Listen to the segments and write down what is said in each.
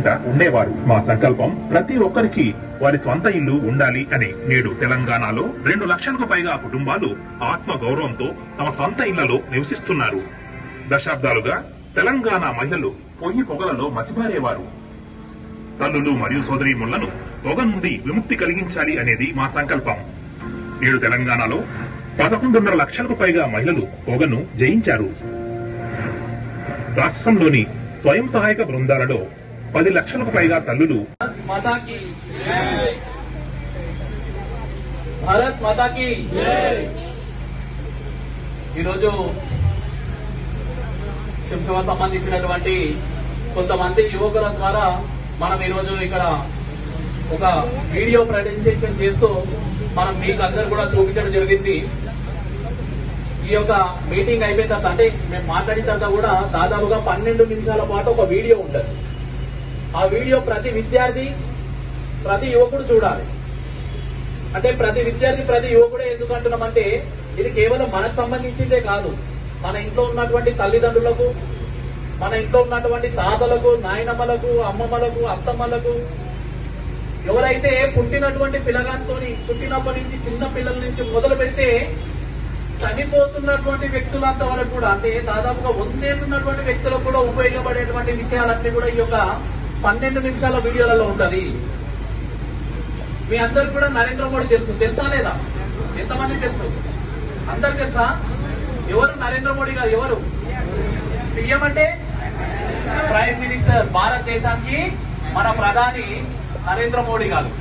ఇంట ఉండేవారు. మా సంకల్పం ప్రతి ఒక్కరికి వారి స్వంత ఇల్లు ఉండాలి అని. నేడు తెలంగాణలో 2 లక్షలకు పైగా కుటుంబాలు ఆత్మ గౌరవంతో తమ సొంత ఇళ్లలో నివసిస్తున్నారు. దశాబ్దాలుగా తెలంగాణ మహిళలు పొయ్యి పొగలలో మసిబారేవారు. తల్లులు మరియు సోదరీమణులను పొగ నుండి విముక్తి కలిగించాలి అనేది మా సంకల్పం. నేడు తెలంగాణలో 11.5 లక్షలకు పైగా మహిళలు పొగను జయించారు. రాష్ట్రంలోని స్వయం సహాయక బృందాలలో 10 లక్షలకు పైగా తల్లులు భారత్ మాతాకి ఈరోజు శంషాబాద్ సంబంధించినటువంటి కొంతమంది యువకుల ద్వారా మనం ఈరోజు ఇక్కడ ఒక వీడియో ప్రజెంటేషన్ చేస్తూ మనం మీకు అందరు కూడా చూపించడం జరిగింది. ఈ యొక్క మీటింగ్ అయిపోయిన తర్వాత అంటే మేము మాట్లాడిన తర్వాత కూడా దాదాపుగా 12 నిమిషాల పాటు ఒక వీడియో ఉంటుంది. ఆ వీడియో ప్రతి విద్యార్థి ప్రతి యువకుడు చూడాలి. అంటే ప్రతి విద్యార్థి ప్రతి యువకుడే ఎందుకు అంటున్నామంటే ఇది కేవలం మనకు సంబంధించిందే కాదు, మన ఇంట్లో ఉన్నటువంటి తల్లిదండ్రులకు, మన ఇంట్లో ఉన్నటువంటి తాతలకు, నాయనమ్మలకు, అమ్మమ్మలకు, అత్తమ్మలకు, ఎవరైతే పుట్టినటువంటి పిల్లగాంతో పుట్టినప్పటి నుంచి చిన్న పిల్లల నుంచి మొదలు పెడితే చనిపోతున్నటువంటి వ్యక్తులంత వరకు కూడా అంటే దాదాపుగా 100 ఏళ్ళు ఉన్నటువంటి వ్యక్తులకు కూడా ఉపయోగపడేటువంటి విషయాలన్నీ కూడా ఈ యొక్క 12 నిమిషాల వీడియోలలో ఉంటది. మీ అందరికి కూడా నరేంద్ర మోడీ తెలుసా లేదా? ఎంతమంది తెలుసు? అందరు తెలుసా? ఎవరు నరేంద్ర మోడీ గారు? ఎవరు పిఎం అంటే? Prime minister. భారతదేశానికి మన ప్రధాని నరేంద్ర మోడీ గారు.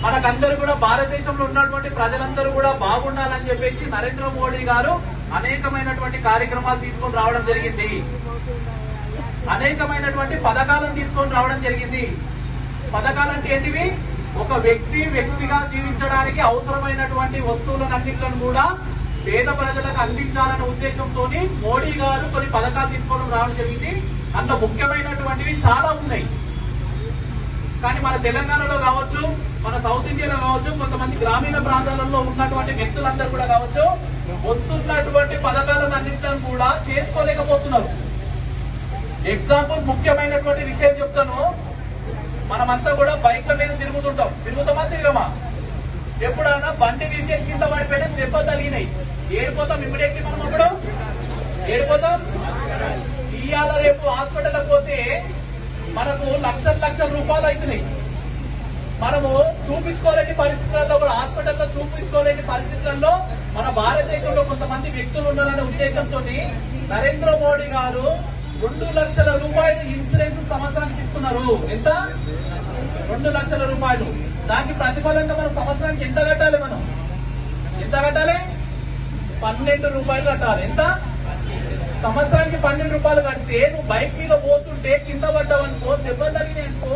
మనకందరూ కూడా భారతదేశంలో ఉన్నటువంటి ప్రజలందరూ కూడా బాగుండాలని చెప్పేసి నరేంద్ర మోడీ గారు అనేకమైనటువంటి కార్యక్రమాలు తీసుకొని రావడం జరిగింది. అనేకమైనటువంటి పథకాలను తీసుకొని రావడం జరిగింది. పథకాలంటే ఏంటివి? ఒక వ్యక్తిగా జీవించడానికి అవసరమైనటువంటి వస్తువులన్నింటిని కూడా పేద ప్రజలకు అందించాలనే ఉద్దేశంతో మోడీ గారు కొన్ని పథకాలు తీసుకొని రావడం జరిగింది. అందులో ముఖ్యమైనటువంటివి చాలా ఉన్నాయి. కానీ మన తెలంగాణలో కావచ్చు, మన సౌత్ ఇండియాలో కావచ్చు, కొంతమంది గ్రామీణ ప్రాంతాలలో ఉన్నటువంటి వ్యక్తులందరూ కూడా కావచ్చు, వస్తున్నటువంటి పథకాలన్నింటిని కూడా చేసుకోలేకపోతున్నారు. ఎగ్జాంపుల్ ముఖ్యమైనటువంటి విషయం చెప్తాను. మనమంతా కూడా బైక్ల మీద తిరుగుతామా తిరగమా? ఎప్పుడైనా బండి వీకేసి కింద పడిపోయినా దెబ్బ తగిలినాయి, ఏడిపోతాం ఇమ్మీడియట్లీ. మనం అప్పుడు ఏడిపోతాం. ఇవాళ రేపు హాస్పిటల్ పోతే మనకు లక్షల రూపాయలు అవుతున్నాయి. మనము చూపించుకోలేని పరిస్థితులలో కూడా హాస్పిటల్లో చూపించుకోలేని పరిస్థితులలో మన భారతదేశంలో కొంతమంది వ్యక్తులు ఉండాలనే ఉద్దేశంతో నరేంద్ర మోడీ గారు 2 లక్షల రూపాయలు ఇన్సూరెన్స్ సంవత్సరానికి ఇస్తున్నారు. ఎంత? 2 లక్షల రూపాయలు. దానికి ప్రతిఫలంగా మనం సంవత్సరానికి ఎంత కట్టాలి? మనం ఎంత కట్టాలి? 12 రూపాయలు కట్టాలి. ఎంత? సంవత్సరానికి 12 రూపాయలు కడితే నువ్వు బైక్ మీద పోతుంటే కింద పడ్డావనుకో, దెబ్బ తగిలినాయనుకో,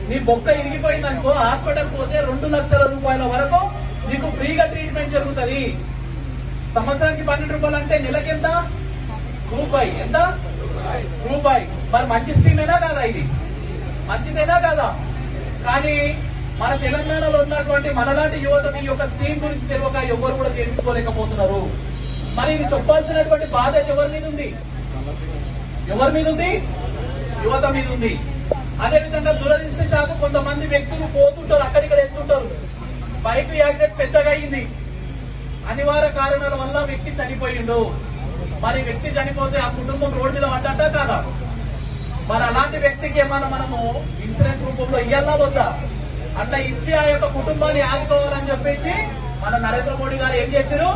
నీ బొక్క ఇరిగిపోయిందనుకో, హాస్పిటల్ పోతే 2 లక్షల రూపాయల వరకు నీకు ఫ్రీగా ట్రీట్మెంట్ జరుగుతుంది. సంవత్సరానికి 12 రూపాయలు అంటే నెలకెంత? రూపాయి. ఎంత? రూపాయి. మరి మంచి స్కీమేనా కాదా? ఇది మంచిదేనా కాదా? కానీ మన తెలంగాణలో ఉన్నటువంటి మనలాంటి యువత ఈ యొక్క స్కీమ్ గురించి తెలియక ఎవరు కూడా చేయించుకోలేకపోతున్నారు. మరి ఇది చెప్పాల్సినటువంటి బాధ్యత ఎవరి మీద ఉంది? ఎవరి మీద ఉంది? యువత మీద ఉంది. అదే విధంగా దురదృష్టశాతం కొంతమంది వ్యక్తులు పోతుంటారు, అక్కడిక్కడ ఎత్తుంటారు. బైక్ యాక్సిడెంట్ పెద్దగా అయింది, అనివార్య కారణాల వల్ల వ్యక్తి చనిపోయిండు. మరి వ్యక్తి చనిపోతే ఆ కుటుంబం రోడ్డు మీద పడ్డట కాదా? మరి అలాంటి వ్యక్తికి ఏమన్నా మనము ఇన్సూరెన్స్ రూపంలో ఇయ్యాలా వద్దా? అట్లా ఇచ్చి ఆ యొక్క కుటుంబాన్ని ఆదుకోవాలని చెప్పేసి మన నరేంద్ర మోడీ గారు ఏం చేశారు?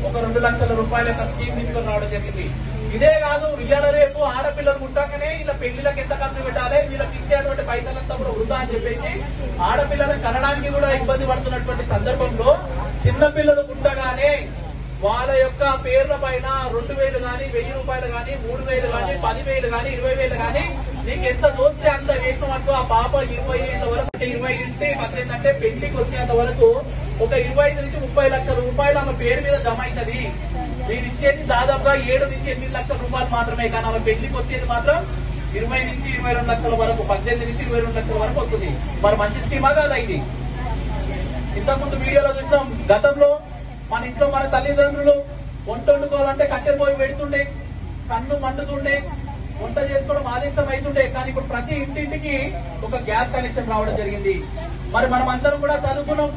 ఒక 2 లక్షల రూపాయల యొక్క స్కీమ్ తీసుకొని రావడం జరిగింది. ఇదే కాదు, ఇవాళ రేపు ఆడపిల్లలు పుట్టాకనే ఇలా పెళ్లిలకు ఎంత ఖర్చు పెట్టాలి, వీళ్ళకి ఇచ్చేటువంటి పైసలంతా కూడా వృధా అని చెప్పేసి ఆడపిల్లలను కనడానికి కూడా ఇబ్బంది పడుతున్నటువంటి సందర్భంలో చిన్న పిల్లలు పుట్టగానే వాళ్ళ యొక్క పేర్ల పైన 2000 గానీ, 1000 రూపాయలు గానీ, 3000 గానీ, 10,000 గానీ, 20,000 గానీ నీకు ఎంత దోస్తే అంత వేసిన వరకు ఆ పాప 20 ఏళ్ళ వరకు, 20 ఇంటి ఏంటంటే పెళ్లికి వచ్చేంత వరకు ఒక 25 నుంచి 30 లక్షల రూపాయలు ఆమె పేరు మీద జమ అవుతుంది. మీరు ఇచ్చేది దాదాపుగా 7 నుంచి 8 లక్షల రూపాయలు మాత్రమే. కానీ ఆమె పెళ్లికి వచ్చేది మాత్రం 20 నుంచి 22 లక్షల వరకు, 18 నుంచి 22 లక్షల వరకు వస్తుంది. మరి మంచి స్కీమా కాదా ఇది? ఇంతకుముందు వీడియోలో చూసినాం. గతంలో మన ఇంట్లో మన తల్లిదండ్రులు వంట వండుకోవాలంటే కట్టెలు పోయి పెడుతుండే, కన్ను మండుతుండే, వంట చేసుకోవడం ఆలస్యం అవుతుండే, కానీ ఇప్పుడు ప్రతి ఇంటింటికి ఒక గ్యాస్ కనెక్షన్ రావడం జరిగింది. మరి మనం అందరం కూడా చదువుకున్నాం,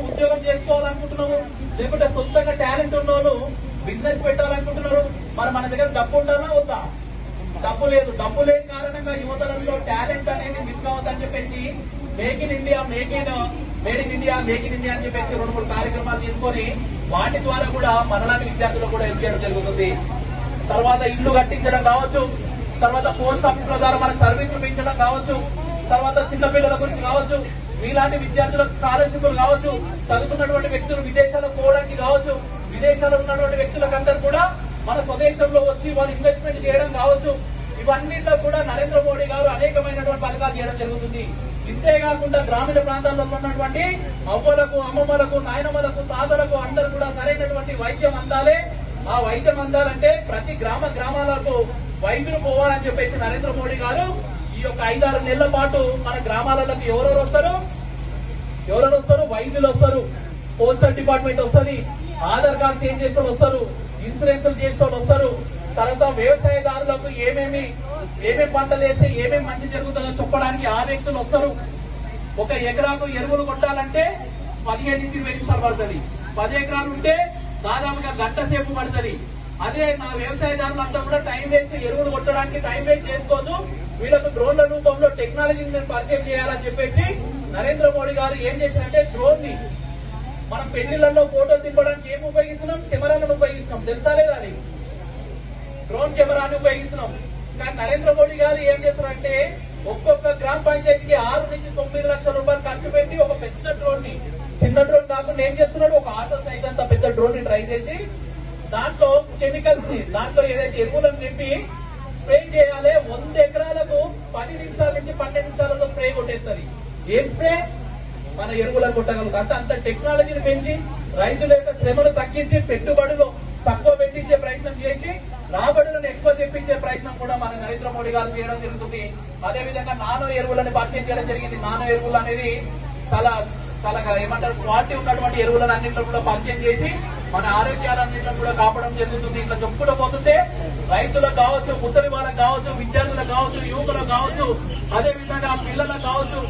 ఉద్యోగం చేసుకోవాలనుకుంటున్నాము, లేకుంటే సొంతంగా టాలెంట్ ఉన్న వాళ్ళు బిజినెస్ పెట్టాలనుకుంటున్నారు. మరి మన దగ్గర డబ్బు ఉండాలా వద్దా? డబ్బు లేదు. డబ్బు లేని కారణంగా యువతలలో టాలెంట్ అనేది మిస్ కావద్దని చెప్పేసి మేడ్ ఇన్ ఇండియా అని చెప్పేసి 2-3 కార్యక్రమాలు తీసుకొని వాటి ద్వారా కూడా మనలాంటి విద్యార్థులు కూడా హెల్ప్ చేయడం జరుగుతుంది. తర్వాత ఇల్లు కట్టించడం కావచ్చు, తర్వాత పోస్ట్ ఆఫీసుల ద్వారా మనకు సర్వీసులు పెంచడం కావచ్చు, తర్వాత చిన్నపిల్లల గురించి కావచ్చు, మీలాంటి విద్యార్థులకు స్కాలర్షిప్లు కావచ్చు, చదువుకున్నటువంటి వ్యక్తులు విదేశాలకు పోవడానికి కావచ్చు, విదేశాల్లో ఉన్నటువంటి వ్యక్తులకందరూ కూడా మన స్వదేశంలో వచ్చి వాళ్ళు ఇన్వెస్ట్మెంట్ చేయడం కావచ్చు, ఇవన్నింటిలో కూడా నరేంద్ర మోడీ గారు అనేకమైనటువంటి పథకాలు చేయడం జరుగుతుంది. ఇంతేకాకుండా గ్రామీణ ప్రాంతాల్లో ఉన్నటువంటి అవ్వలకు, అమ్మమ్మలకు, నాయనమ్మలకు, తాతలకు అందరూ కూడా సరైనటువంటి వైద్యం అందాలి. ఆ వైద్యం అందాలంటే ప్రతి గ్రామాలకు వైద్యులు పోవాలని చెప్పేసి నరేంద్ర మోడీ గారు ఈ యొక్క 5-6 నెలల పాటు మన గ్రామాలకు ఎవరెవరు వస్తారు? వైద్యులు వస్తారు, పోస్టల్ డిపార్ట్మెంట్ వస్తుంది, ఆధార్ కార్డు చేంజ్ చేసిన వస్తారు, ఇన్సూరెన్స్ చేసిన వస్తారు, తర్వాత వ్యవసాయదారులకు ఏమేమి పంటలు వేస్తే ఏమేమి మంచి జరుగుతుందో చెప్పడానికి ఆ వ్యక్తులు వస్తారు. 1 ఎకరాకు ఎరువులు కొట్టాలంటే 15 నుంచి 20 నిమిషాలు పడుతుంది. 10 ఎకరాలు ఉంటే దాదాపుగా గంట సేపు పడుతుంది. అదే నా వ్యవసాయదారులంతా కూడా టైం వేస్ట్, ఎరువులు కొట్టడానికి టైం వేస్ట్ చేసుకోవద్దు, వీళ్ళకు డ్రోన్ల రూపంలో టెక్నాలజీని పరిచయం చేయాలని చెప్పేసి నరేంద్ర మోడీ గారు ఏం చేశారంటే డ్రోన్ ని మనం పెళ్లిళ్లలో ఫోటోలు తిప్పడానికి ఏం ఉపయోగిస్తున్నాం? కెమెరాలను ఉపయోగిస్తున్నాం. తెలుసా లేదా? అది డ్రోన్ కెమెరాని ఉపయోగిస్తున్నాం. కానీ నరేంద్ర మోడీ గారు ఏం చేస్తున్నారంటే ఒక్కొక్క గ్రామ పంచాయతీకి 6 నుంచి 9 లక్షల రూపాయలు ఖర్చు పెట్టి ఒక పెద్ద డ్రోన్ ని, చిన్న డ్రోన్ కాకుండా ఏం చేస్తున్నాడు, ఒక ఆటో సైజ్ అంత పెద్ద డ్రోన్ ని ట్రై చేసి దాంట్లో కెమికల్స్ ని, దాంట్లో ఏదైతే ఎరువులను నింపి స్ప్రే చేయాలి. 100 ఎకరాలకు 10 నిమిషాల నుంచి 12 నిమిషాలలో స్ప్రే కొట్టేస్తుంది. ఏం స్ప్రే? మన ఎరువులను కొట్టగలుగుతాం. అంత టెక్నాలజీని పెంచి రైతుల యొక్క శ్రమను తగ్గించి పెట్టుబడులు తక్కువ పెట్టించే ప్రయత్నం చేసి రాబడులను ఎక్కువ తెప్పించే ప్రయత్నం కూడా మన నరేంద్ర మోడీ గారు చేయడం జరుగుతుంది. అదే విధంగా నానో ఎరువులను పరిచయం చేయడం జరిగింది. నానో ఎరువులు అనేది చాలా ఏమంటారు, క్వాలిటీ ఉన్నటువంటి ఎరువులను అన్నింటిలో కూడా పరిచయం చేసి మన ఆరోగ్యాలన్నింటిలో కూడా కాపాడడం జరుగుతుంది. ఇట్లా చెప్పుకుంటూ పోతుంటే రైతులకు కావచ్చు, ముసలి వాళ్ళకు కావచ్చు, విద్యార్థులకు కావచ్చు, యువకులకు కావచ్చు, అదే విధంగా పిల్లలకు కావచ్చు,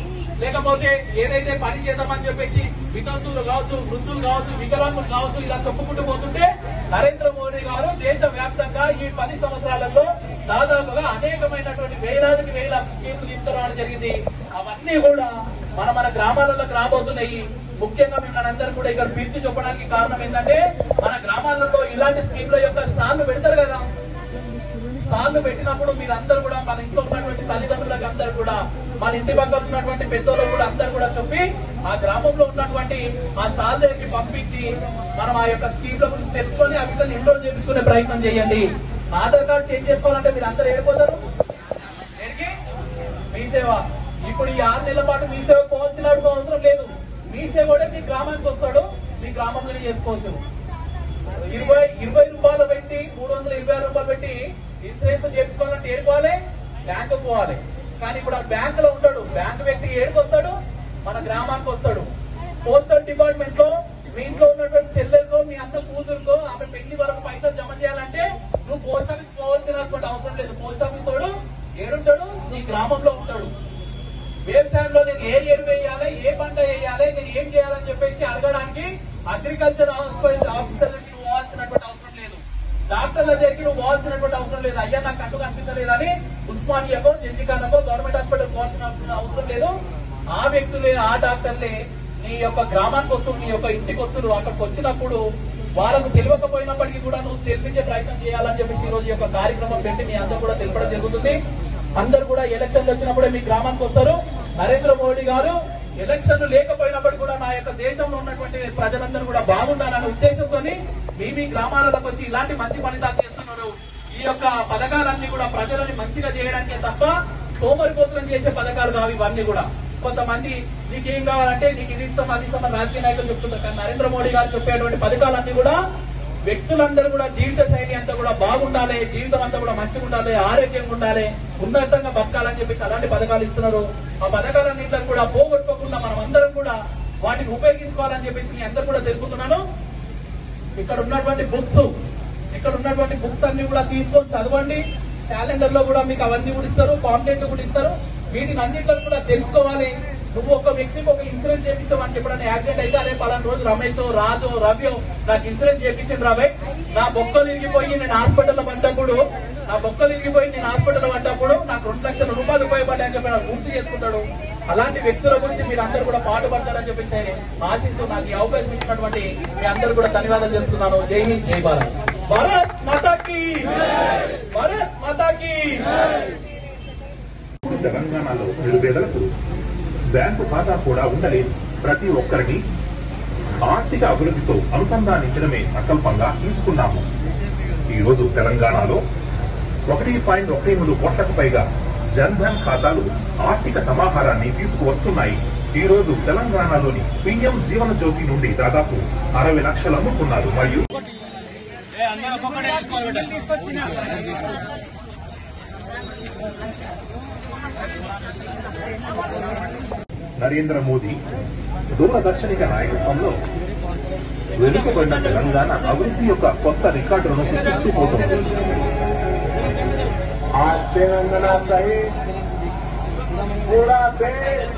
లేకపోతే ఏదైతే పని చేద్దామని చెప్పేసి వితంతువులు కావచ్చు, వృద్ధులు కావచ్చు, వికలాంగులు కావచ్చు, ఇలా చెప్పుకుంటూ పోతుంటే నరేంద్ర మోడీ గారు దేశ వ్యాప్తంగా ఈ 10 సంవత్సరాలలో దాదాపుగా అనేకమైనటువంటి వేలాదికి వేల స్కీములు తీసుకురావడం జరిగింది. అవన్నీ కూడా మన గ్రామాలకు రాబోతున్నాయి. ముఖ్యంగా మిమ్మల్ని అందరూ కూడా ఇక్కడ పిలిచి చెప్పడానికి కారణం ఏంటంటే మన గ్రామాలలో ఇలాంటి స్కీమ్ల యొక్క స్టాళ్లు పెడతారు కదా. స్టాళ్లు పెట్టినప్పుడు మీరందరూ కూడా మన ఇంట్లో ఉన్నటువంటి తల్లిదండ్రులకు అందరూ కూడా, మన ఇంటి పక్కన ఉన్నటువంటి పెద్దోళ్ళు కూడా అందరూ కూడా చెప్పి ఆ గ్రామంలో ఉన్నటువంటి ఆ స్టాల్ దగ్గరికి పంపించి మనం ఆ యొక్క స్కీమ్ల గురించి తెలుసుకొని ఆ వీటిని ఎన్రోల్ చేయించుకునే ప్రయత్నం చేయండి. ఆధార్ కార్డు చేంజ్ చేసుకోవాలంటే మీరు అందరూ ఏడిపోతారు. మీ సేవ ఇప్పుడు ఈ 6 నెలల పాటు మీ సేవ పోవాల్సిన అవసరం లేదు. మీ సేవడే మీ గ్రామానికి వస్తాడు, మీ గ్రామంలోనే చేసుకోవచ్చు. 20 రూపాయలు పెట్టి 326 రూపాయలు పెట్టి ఇన్సూరెన్స్ చేయించుకోవాలంటే ఏడుకోవాలి, బ్యాంకు పోవాలి. కానీ ఇప్పుడు ఆ బ్యాంక్ లో ఉంటాడు, బ్యాంకు వ్యక్తి ఏడుకు వస్తాడు, మన గ్రామానికి వస్తాడు. పోస్టల్ డిపార్ట్మెంట్ లో మీ ఇంట్లో ఉన్నటువంటి చెల్లెలకో, మీ అన్న కూతురుకో, ఆమె పెళ్లి వరకు పైసలు జమ చేయాలంటే నువ్వు పోస్ట్ ఆఫీస్ పోవాల్సినటువంటి అవసరం లేదు. పోస్ట్ ఆఫీస్ వాడు ఏడుంటాడు, నీ గ్రామంలో ఉంటాడు. వ్యవసాయంలో నేను ఏ ఎరువు వేయాలి, ఏ పంట వేయాలి, నేను ఏం చేయాలని చెప్పేసి అడగడానికి అగ్రికల్చర్ ఆఫీసర్ దగ్గరికి పోవాల్సినటువంటి అవసరం లేదు, డాక్టర్ల దగ్గరికి నువ్వు పోవాల్సినటువంటి అవసరం లేదు. అయ్యా నాకు కంటు కనిపించలేదని ఉస్మానియాకో, జెంజికానకో, గవర్నమెంట్ హాస్పిటల్ పోవాల్సిన అవసరం లేదు. ఆ వ్యక్తులే, ఆ డాక్టర్లే నీ యొక్క గ్రామానికి వచ్చు, నీ యొక్క ఇంటికి వచ్చు. అక్కడికి వచ్చినప్పుడు వాళ్ళకు తెలియకపోయినప్పటికీ కూడా నువ్వు తెలిపించే ప్రయత్నం చేయాలని చెప్పేసి ఈ రోజు యొక్క కార్యక్రమం పెట్టి మీ అందరూ కూడా తెలపడం జరుగుతుంది. అందరు కూడా ఎలక్షన్లు వచ్చినప్పుడే మీ గ్రామానికి వస్తారు. నరేంద్ర మోడీ గారు ఎలక్షన్లు లేకపోయినప్పటికీ కూడా నా యొక్క దేశంలో ఉన్నటువంటి ప్రజలందరూ కూడా బాగుండాలనే ఉద్దేశంతో మీ గ్రామాలకు వచ్చి ఇలాంటి మంచి ఫలితాలు చేస్తున్నారు. ఈ యొక్క పథకాలన్నీ కూడా ప్రజలని మంచిగా చేయడానికే తప్ప సోమరిపోతులను చేసే పథకాలు కావు ఇవన్నీ కూడా. కొంతమంది నీకేం కావాలంటే నీకు ఇది ఇస్తాం, అది ఇస్తాం రాజకీయ నాయకులు చెప్తుంటారు. కానీ నరేంద్ర మోడీ గారు చెప్పేటువంటి పథకాలన్నీ కూడా వ్యక్తులందరూ కూడా జీవిత శైలి అంతా కూడా బాగుండాలి, జీవితం అంతా కూడా మంచిగా ఉండాలి, ఆరోగ్యంగా ఉండాలి, ఉన్నతంగా బతకాలని చెప్పేసి అలాంటి పథకాలు ఇస్తున్నారు. ఆ పథకాలన్నింటినీ కూడా పోగొట్టుకోకుండా మనం అందరం కూడా వాటిని ఉపయోగించుకోవాలని చెప్పేసి మీ అందరూ కూడా తెలుపుతున్నాను. ఇక్కడ ఉన్నటువంటి బుక్స్ ఇక్కడ ఉన్నటువంటి బుక్స్ అన్ని కూడా తీసుకొని చదవండి. క్యాలెండర్ లో కూడా మీకు అవన్నీ కూడా ఇస్తారు, కాంటెంట్ కూడా ఇస్తారు. వీటిని అన్నింటిలో కూడా తెలుసుకోవాలి. నువ్వు ఒక వ్యక్తికి ఒక ఇన్సూరెన్స్ చేయించావంటే ఎప్పుడైనా యాక్సిడెంట్ అయితే అరే పలానా రోజు రమేష్ రాజు రవి నాకు ఇన్సూరెన్స్ చేయించండి రాబాయ్, నా బొక్కలు ఇరిగిపోయి నేను హాస్పిటల్లో పడ్డప్పుడు నాకు 2 లక్షల రూపాయలు ఉపయోగపడ్డాయని చెప్పి నాకు గుర్తు చేసుకుంటాడు. అలాంటి వ్యక్తుల గురించి మీరు అందరూ కూడా పాటుపడతారని చెప్పేసి ఆశిస్తూ నాకు ఈ అవకాశం ఇచ్చినటువంటి మీ అందరూ కూడా ధన్యవాదాలు చెప్తున్నాను. జై హింద్, జై భారత్. భారత్ మాతాకి, భారత్ మాతాకి. తెలంగాణలో నిరుపేదలకు బ్యాంకు ఖాతా కూడా ఉండలేదు. ప్రతి ఒక్కరిని ఆర్థిక అభివృద్ధితో అనుసంధానించడమే సంకల్పంగా తీసుకున్నాము. ఈ రోజు తెలంగాణలో 1.13 కోట్లకు పైగా జన్ధన్ ఖాతాలు ఆర్థిక సమాహారాన్ని తీసుకువస్తున్నాయి. ఈ రోజు తెలంగాణలోని పీఎం జీవన జ్యోతి నుండి దాదాపు 60 లక్షలు అమ్ముకున్నారు. మరియు నరేంద్ర మోదీ దూరదర్శనిక నాయకత్వంలో వెనుకబడిన తెలంగాణ అభివృద్ధి యొక్క కొత్త రికార్డులను సృష్టించిపోతుంది. आज तेलंगाना सहित पूरा देश